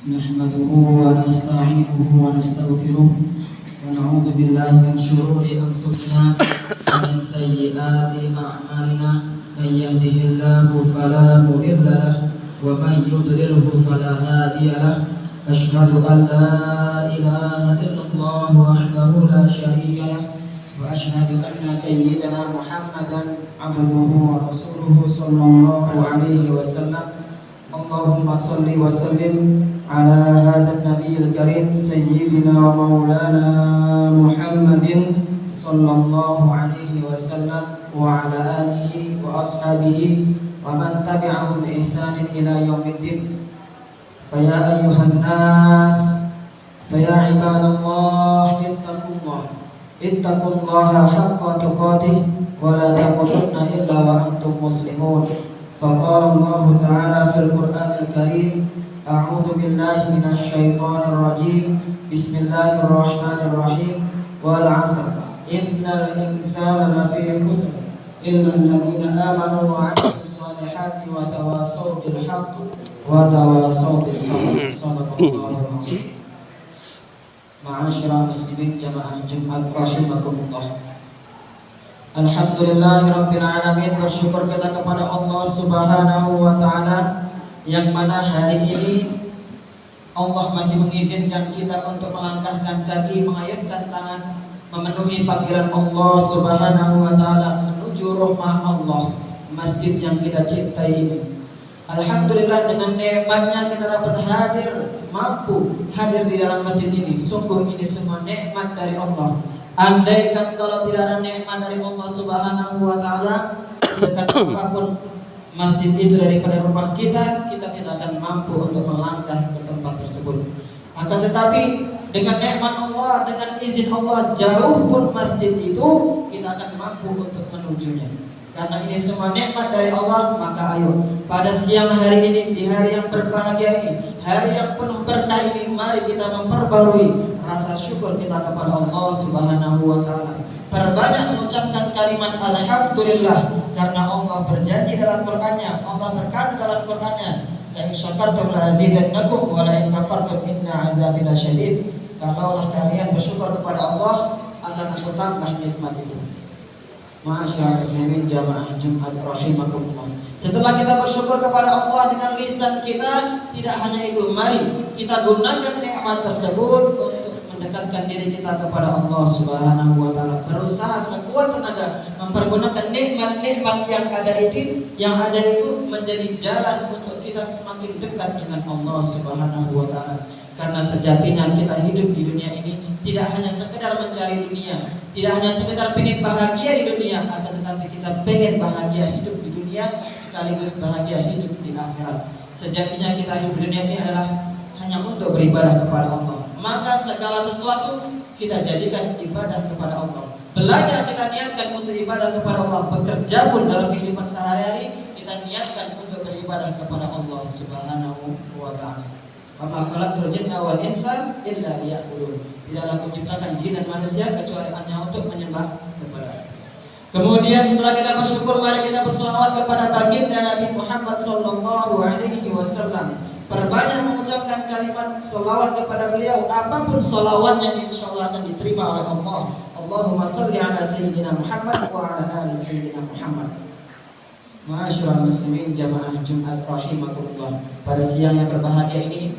نحمده ونستعينه ونستغفره ونعوذ بالله من شرور أنفسنا ومن سيئات أعمالنا من يهده الله فلا مضل له ومن يضلله فلا هادي له أشهد أن لا إله إلا الله وحده لا شريك له وأشهد أن سيدنا محمدا عبده ورسوله صلى الله عليه وسلم اللهم صل وسلم على هذا النبي الكريم سيدنا ومولانا محمد صلى الله عليه وسلم وعلى آله وأصحابه ومن تبعهم بإحسان إلى يوم الدين. فيا أيها الناس فيا عباد الله اتقوا الله حق تقاته ولا تموتن إلا وأنتم مسلمون. فقال الله تعالى في القرآن الكريم أعوذ بالله من الشيطان الرجيم بسم الله الرحمن الرحيم والعصر إن الإنسان لفي خسر إلا الذين آمنوا وعملوا الصالحات وتواصوا بالحق وتواصوا بالصبر. صدق الله العظيم. Ma'asyiral muslimin jamaah Jumat rahimakumullah. Alhamdulillahirabbil alamin, bersyukur kita kepada Allah Subhanahu wa taala yang mana hari ini Allah masih mengizinkan kita untuk melangkahkan kaki, mengayunkan tangan, memenuhi panggilan Allah Subhanahu wa taala menuju rumah Allah, masjid yang kita cintai ini. Alhamdulillah, dengan nikmatnya kita dapat mampu hadir di dalam masjid ini. Sungguh ini semua nikmat dari Allah. Andaikan kalau tidak ada nikmat dari Allah Subhanahu wa taala, sedekat apapun masjid itu daripada rumah kita, kita tidak akan mampu untuk melangkah ke tempat tersebut. Akan tetapi dengan nikmat Allah, dengan izin Allah, jauh pun masjid itu kita akan mampu untuk menujunya. Karena ini semua nikmat dari Allah, maka ayo pada siang hari ini, di hari yang berbahagia ini, hari yang penuh berkah ini, mari kita memperbarui rasa syukur kita kepada Allah Subhanahu wa taala. Perbanyak mengucapkan kalimat alhamdulillah, karena Allah berjanji dalam Qur'annya, Allah berkata dalam Qur'annya, la in syakartum la azidannakum wa la in kafartum inna 'adzabi lasyadid. Kalaulah kalian bersyukur kepada Allah, akan aku tambah nikmat itu. Ma'asyiral muslimin jamaah Jumat rahimakumullah. Setelah kita bersyukur kepada Allah dengan lisan kita, tidak hanya itu, mari kita gunakan nikmat tersebut untuk mendekatkan diri kita kepada Allah Subhanahu wa taala. Berusaha sekuat tenaga mempergunakan nikmat-nikmat yang ada itu menjadi jalan untuk kita semakin dekat dengan Allah Subhanahu wa taala. Karena sejatinya kita hidup di dunia ini tidak hanya sekedar mencari dunia, tidak hanya sekedar pengen bahagia di dunia, akan tetapi kita pengen bahagia hidup di dunia sekaligus bahagia hidup di akhirat. Sejatinya kita hidup di dunia ini adalah hanya untuk beribadah kepada Allah. Maka segala sesuatu kita jadikan ibadah kepada Allah. Belajar kita niatkan untuk ibadah kepada Allah. Bekerja pun dalam kehidupan sehari-hari kita niatkan untuk beribadah kepada Allah Subhanahu wa taala. Wa ma khalaqtul jinna wal insa illa liya'budun. Tidaklah kuciptakan jin dan manusia kecuali hanya untuk menyembah kepada. Kemudian setelah kita bersyukur, mari kita berselawat kepada baginda Nabi Muhammad sallallahu alaihi wasallam. Perbanyak mengucapkan kalimat selawat kepada beliau. Apapun selawatnya insyaallah akan diterima oleh Allah. Allahumma shalli ala sayyidina Muhammad wa ala ali sayyidina Muhammad. Ma'asyiral muslimin jamaah Jumat rahimakumullah. Pada siang yang berbahagia ini,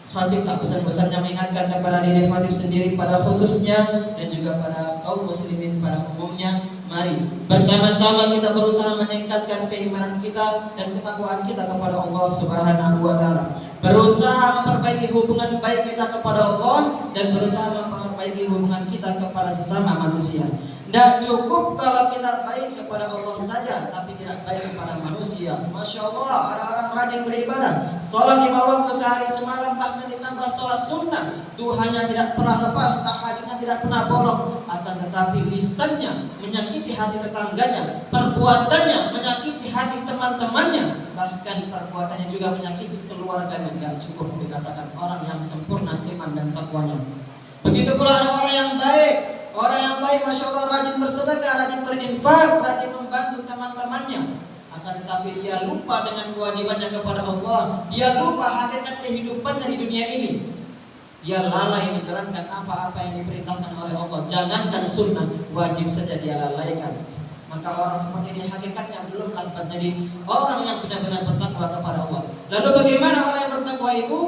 khatib tak bosan-bosannya mengingatkan kepada diri khatib sendiri pada khususnya dan juga pada kaum muslimin pada umumnya. Mari bersama-sama kita berusaha meningkatkan keimanan kita dan ketakwaan kita kepada Allah Subhanahu wa taala. Berusaha memperbaiki hubungan baik kita kepada Allah dan berusaha memperbaiki hubungan kita kepada sesama manusia. Tidak cukup kalau kita baik kepada Allah saja, tapi tidak baik kepada manusia. Masya Allah, ada orang rajin beribadah, sholat 5 waktu sehari semalam, bahkan ditambah sholat sunnah. Tuhannya tidak pernah lepas, tahajudnya tidak pernah bolong. Akan tetapi lisannya menyakiti hati tetangganya, perbuatannya menyakiti hati teman-temannya, bahkan perbuatannya juga menyakiti keluarganya. Tidak cukup dikatakan orang yang sempurna iman dan takwanya. Begitu pula ada orang yang baik. Orang yang baik, masya Allah, rajin bersedekah, rajin berinfak, rajin membantu teman-temannya. akan tetapi dia lupa dengan kewajibannya kepada Allah. Dia lupa hakikat kehidupannya di dunia ini. Dia lalai menjalankan apa-apa yang diperintahkan oleh Allah. Jangankan sunnah, wajib saja dia lalaikan. Maka orang seperti ini hakikatnya belumlah menjadi orang yang benar-benar bertakwa kepada Allah. Lalu bagaimana orang yang bertakwa itu?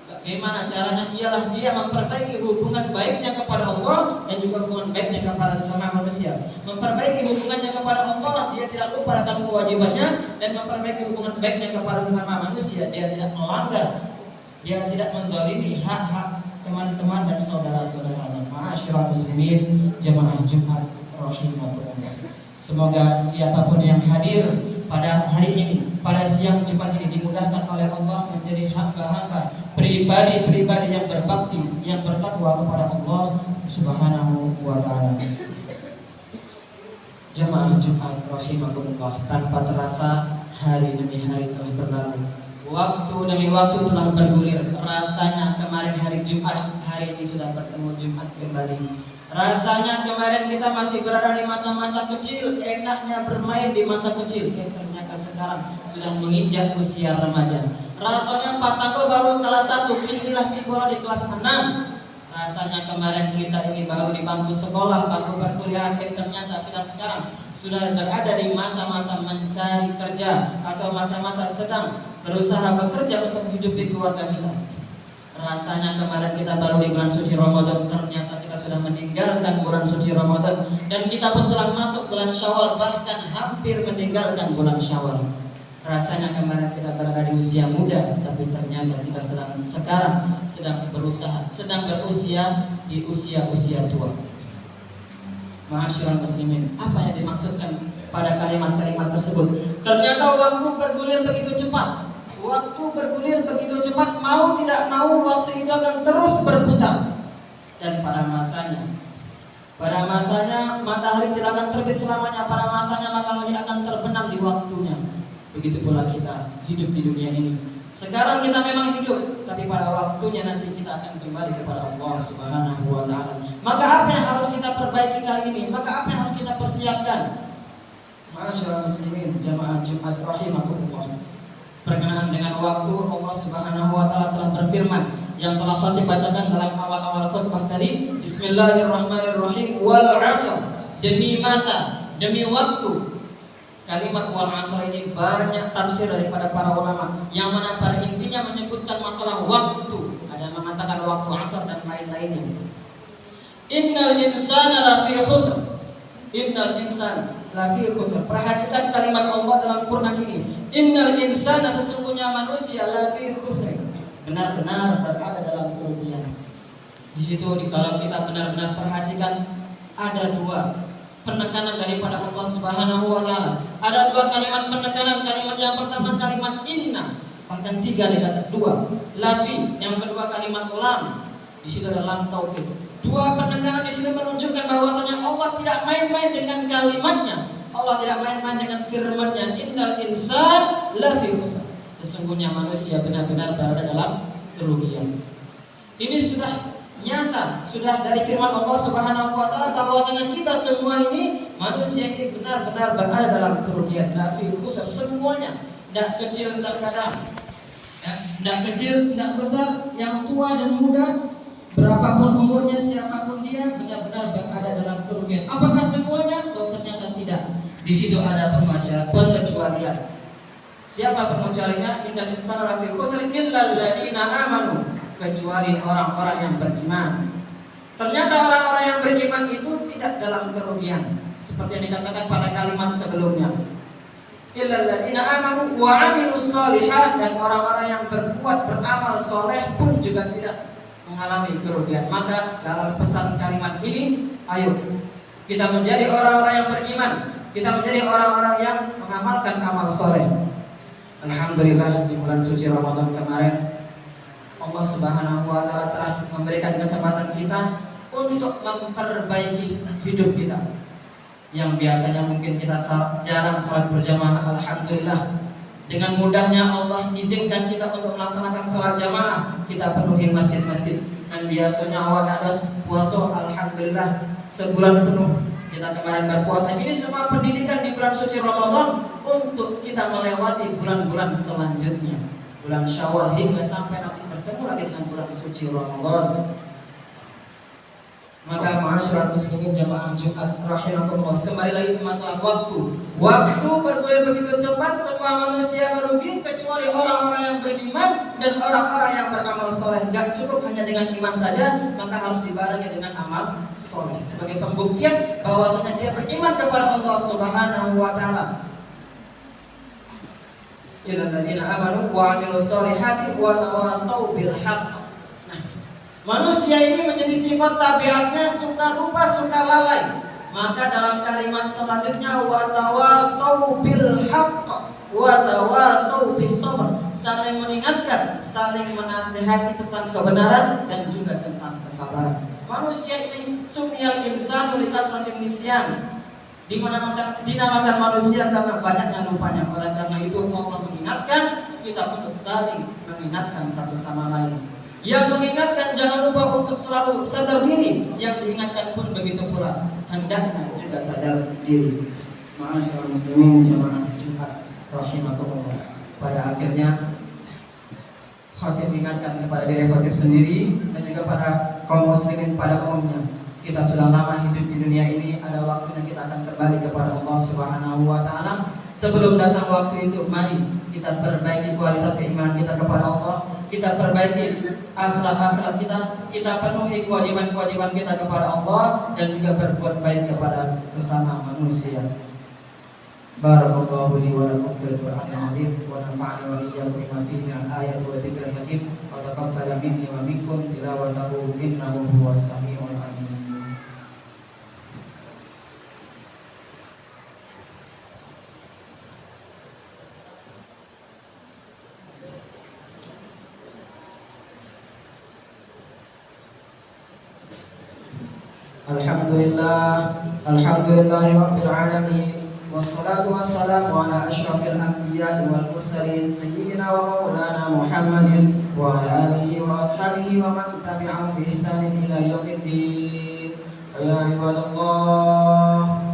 Bagaimana caranya? Ialah dia memperbaiki hubungan baiknya kepada Allah dan juga hubungan baiknya kepada sesama manusia. Memperbaiki hubungannya kepada Allah, dia tidak lupa akan kewajibannya, dan memperbaiki hubungan baiknya kepada sesama manusia, dia tidak melanggar, dia tidak menzalimi hak-hak teman-teman dan saudara-saudaranya. Ma'asyiral muslimin, jemaah Jumat rahimakumullah. Semoga siapapun yang hadir pada hari ini, pada siang Jumat ini, dimudahkan oleh Allah menjadi hamba-hamba, pribadi-pribadi yang berbakti, yang bertakwa kepada Allah Subhanahu wa ta'ala. Jemaah Jumat rahimakumullah, tanpa terasa hari demi hari telah berlalu. Waktu demi waktu telah bergulir. Rasanya kemarin hari Jumat, hari ini sudah bertemu Jumat kembali. Rasanya kemarin kita masih berada di masa-masa kecil, enaknya bermain di masa kecil. Ternyata sekarang sudah menginjak usia remaja. Rasanya Pak Tanggo baru kelas 1, kinilah tiba di kelas 6. Rasanya kemarin kita ini baru di bangku sekolah, bangku perkuliahan. Ternyata kita sekarang sudah berada di masa-masa mencari kerja atau masa-masa sedang berusaha bekerja untuk hidupi keluarga kita. Rasanya kemarin kita baru di bulan suci Ramadan, ternyata kita sudah meninggalkan bulan suci Ramadan, dan kita pun telah masuk bulan Syawal, bahkan hampir meninggalkan bulan Syawal. Rasanya kemarin kita berada di usia muda, tapi ternyata kita sekarang sedang berusia di usia tua. Ma'asyiral muslimin, apa yang dimaksudkan pada kalimat-kalimat tersebut? Ternyata waktu bergulir begitu cepat. Waktu bergulir begitu cepat, mau tidak mau waktu itu akan terus berputar. Dan pada masanya matahari tidak akan terbit selamanya. Pada masanya matahari akan terbenam di waktunya. Begitu pula kita hidup di dunia ini. Sekarang kita memang hidup, tapi pada waktunya nanti kita akan kembali kepada Allah Subhanahu wa ta'ala. Maka apa yang harus kita perbaiki kali ini? Maka apa yang harus kita persiapkan? Ma'asyiral muslimin, jamaah Jumat rahimakumullah. Berkenaan dengan waktu, Allah Subhanahu wa ta'ala telah berfirman, yang telah khatib bacakan dalam awal-awal khutbah tadi, Bismillahirrahmanirrahim, wal 'ashr, demi masa, demi waktu. Kalimat wal 'ashr ini banyak tafsir daripada para ulama, yang mana pada intinya menyebutkan masalah waktu. Ada yang mengatakan waktu asar dan lain-lainnya. Innal insana lafi khusr. Innal insana lafi khusr. Perhatikan kalimat Allah dalam Quran ini. Innal insana, sesungguhnya manusia, lafi khusr, benar-benar berada dalam kerugian. Di situ kalau kita benar-benar perhatikan, ada dua penekanan daripada Allah Subhanahu wa ta'ala. Ada dua kalimat penekanan. Kalimat yang pertama kalimat inna, bahkan tiga dikatakan dua. Lafi, yang kedua kalimat lam. Di situ ada lam taukid. Dua penekanan di situ menunjukkan bahwasanya Allah tidak main-main dengan kalimatnya. Allah tidak main-main dengan firman-Nya. Innal insan lafi khusr. Sesungguhnya manusia benar-benar berada dalam kerugian. Ini sudah nyata, sudah dari firman Allah Subhanahu wa ta'ala bahwasanya kita semua ini, manusia ini benar-benar berada dalam kerugian. Lafi khusr, semuanya, tidak kecil, tidak kadang, tidak kecil, tidak besar, yang tua dan muda, berapapun umurnya, siapapun dia, benar-benar berada dalam kerugian. Apakah semuanya? Oh, ternyata tidak. Di situ ada pengecualian. Siapa pengecualiannya? Innal insana lafi khusr illa alladziina aamanu, kecuali orang-orang yang beriman. Ternyata orang-orang yang beriman itu tidak dalam kerugian, seperti yang dikatakan pada kalimat sebelumnya. Illa alladziina aamanu wa 'amilus shalihat, dan orang-orang yang berbuat beramal soleh pun juga tidak mengalami kerugian. Maka dalam pesan kalimat ini, ayo kita menjadi orang-orang yang beriman. Kita menjadi orang-orang yang mengamalkan amal soleh. Alhamdulillah, di bulan suci Ramadan kemarin Allah Subhanahu wa ta'ala telah memberikan kesempatan kita untuk memperbaiki hidup kita. Yang biasanya mungkin kita jarang sholat berjamaah, alhamdulillah, dengan mudahnya Allah izinkan kita untuk melaksanakan sholat jamaah. Kita penuhi masjid-masjid. Dan biasanya awal ada puasa, alhamdulillah, sebulan penuh kita kemarin berpuasa. Ini semua pendidikan di bulan suci Ramadan untuk kita melewati bulan-bulan selanjutnya, bulan Syawal hingga sampai nanti bertemu lagi dengan bulan suci Ramadan. Maka ma'asyiral muslimin jamaah Jumat rahimakumullah, kembali lagi ke masalah waktu. Waktu bergulir begitu cepat, semua manusia merugi kecuali orang-orang yang beriman dan orang-orang yang beramal soleh. Gak cukup hanya dengan iman saja, maka harus dibarengi dengan amal soleh sebagai pembuktian bahwasanya dia beriman kepada Allah Subhanahu wa taala. Illal ladzina amanu wa 'amilus solihati wa tawassaw bil haqq. Manusia ini menjadi sifat tabiatnya suka lupa, suka lalai. Maka dalam kalimat selanjutnya wa tawassaw bil haqq wa tawassaw bis sabr, saling mengingatkan, saling menasihati tentang kebenaran dan juga tentang kesabaran. Manusia ini sumiyal insanu likasratin nisyan, dinamakan manusia karena banyaknya lupanya. Oleh karena itu Allah mengingatkan kita untuk saling mengingatkan satu sama lain. Yang mengingatkan jangan lupa untuk selalu sadar diri, yang diingatkan pun begitu pula hendaknya juga sadar diri. Ma'asyiral muslimin jamaah Jumat rahimakumullah. Pada akhirnya khatib mengingatkan kepada diri khatib sendiri dan juga pada kaum muslimin pada umumnya. Kita sudah lama hidup di dunia ini, ada waktunya kita akan kembali kepada Allah Subhanahu wa taala. Sebelum datang waktu itu, mari kita perbaiki kualitas keimanan kita kepada Allah, kita perbaiki akhlak-akhlak kita penuhi kewajiban-kewajiban kita kepada Allah dan juga berbuat baik kepada sesama manusia. Barakallahu li wa lakum fil Qur'anil 'azim wa nafa'ani wa iyyakum bima fihi min al-ayati wa dzikril hakim wa taqabbala minni wa minkum tilawatahu innahu huwas samiul 'alim. Alhamdulillahi rabbil alamin, wassalatu wassalamu ala asyrafil anbiya'i wal mursalin sayyidina wa maulana Muhammadin wa ala alihi wa ashabihi wa man tabi'ahum bi ihsanin ila yaumiddin. Fa ya ibadallah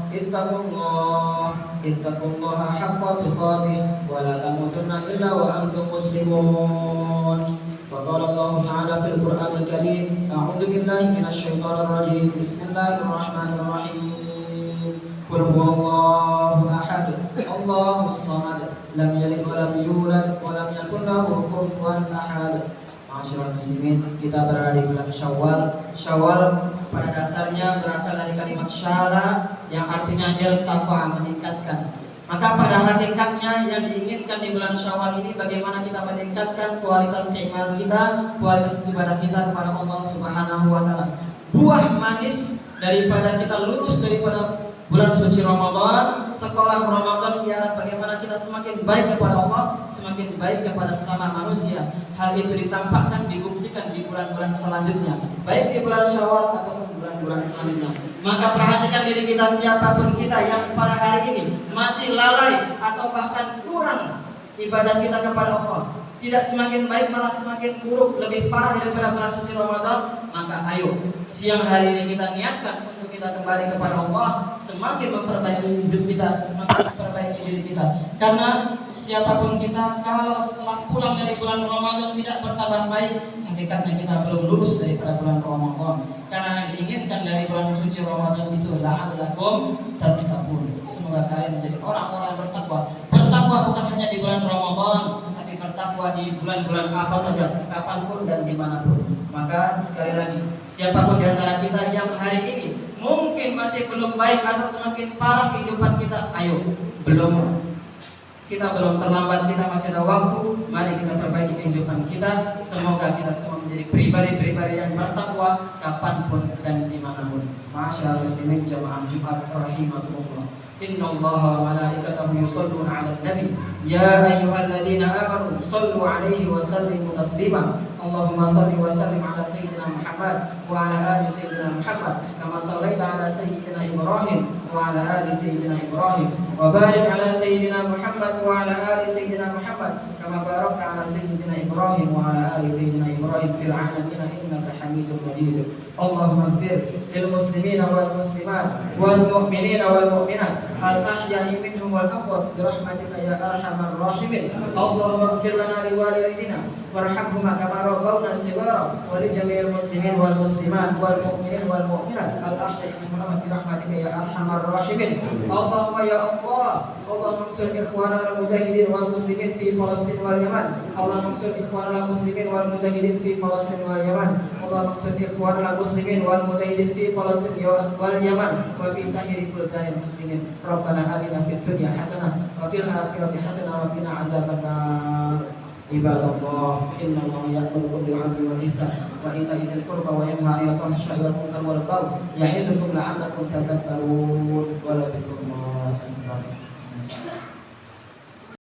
ittaqullaha haqqa tuqatih wa la tamutunna illa wa antum muslimun. فقال الله تعالى في القرآن الكريم أعوذ بالله من الشيطان الرجيم بسم الله الرحمن الرحيم قل هو الله أحد الله الصمد لم يلد ولم يولد ولم يكن له كفوا أحد. Ma'asyiral muslimin, kita berada di bulan Syawal. Syawal pada dasarnya berasal dari kalimat syara yang artinya irtafa, meningkatkan. Maka pada hakikatnya yang diinginkan di bulan Syawal ini bagaimana kita meningkatkan kualitas keimanan kita, kualitas ibadah kita kepada Allah Subhanahu wa taala. Buah manis daripada kita lulus daripada bulan suci Ramadan, sekolah Ramadan ialah bagaimana kita semakin baik kepada Allah, semakin baik kepada sesama manusia. Hal itu ditampakkan, dibuktikan di bulan-bulan selanjutnya, baik di bulan Syawal ataupun bulan-bulan selanjutnya. Maka perhatikan diri kita, siapapun kita yang pada hari ini masih lalai atau bahkan kurang ibadah kita kepada Allah, tidak semakin baik malah semakin buruk, lebih parah daripada bulan suci Ramadan, maka ayo siang hari ini kita niatkan untuk kita kembali kepada Allah, semakin memperbaiki hidup kita, semakin memperbaiki diri kita. Karena siapapun kita, kalau setelah pulang dari bulan Ramadan tidak bertambah baik, hakikatnya kita belum lulus daripada bulan Ramadan. Karena yang diinginkan dari bulan suci Ramadan itu la'allakum tattaqun. Semoga kalian menjadi orang-orang yang bertakwa. Bertakwa bukan hanya di bulan Ramadan, tapi bertakwa di bulan-bulan apa saja, kapanpun dan dimanapun. Maka sekali lagi, siapapun di antara kita yang hari ini mungkin masih belum baik atau semakin parah kehidupan kita, ayo, kita belum terlambat, kita masih ada waktu. Mari kita perbaiki kehidupan kita. Semoga kita semua menjadi pribadi-pribadi yang bertakwa kapanpun dan dimanapun. Ma'asyiral muslimin jamaah Jumat rahimakumullah. Innallaha wa malaikatahu yusholluna 'alan nabi ya ayyuhalladzina amanu shallu 'alaihi wa sallimu taslima. Allahumma shalli wa sallim 'ala sayyidina Muhammad wa 'ala ali sayyidina Muhammad kama shallaita 'ala sayyidina Ibrahim wa 'ala ali sayyidina Ibrahim wa وبارك على سيدنا محمد وعلى آل سيدنا محمد كما باركت على سيدنا إبراهيم وعلى آل سيدنا إبراهيم في العالمين إنك حميد مجيد. اللهم اغفر للمسلمين والمسلمات والمؤمنين والمؤمنات الأحياء منهم والأموات برحمتك يا أرحم الراحمين. اللهم اغفر لنا لوالدينا وارحمهما كما ربونا صغارا ولجميع المسلمين والمسلمات والمؤمنين والمؤمنات الأحياء منهم والأموات برحمتك يا أرحم الراحمين. اللهم يا الله اللهم انصر إخواننا المجاهدين والمسلمين في فلسطين واليمن. اللهم انصر إخواننا المسلمين والمجاهدين في فلسطين واليمن. اللهم انصر إخواننا المسلمين والمجاهدين في فلسطين واليمن وفي سائر بلدان المسلمين. ربنا آتنا في الدنيا حسنة وفي الآخرة حسنة وقنا عذاب النار. عباد الله إن الله يأمر بالعدل والإحسان وإيتاء ذي القربى وينهى عن الفحشاء والمنكر والبغي يعظكم لعلكم تذكرون ولذكر الله أكبر.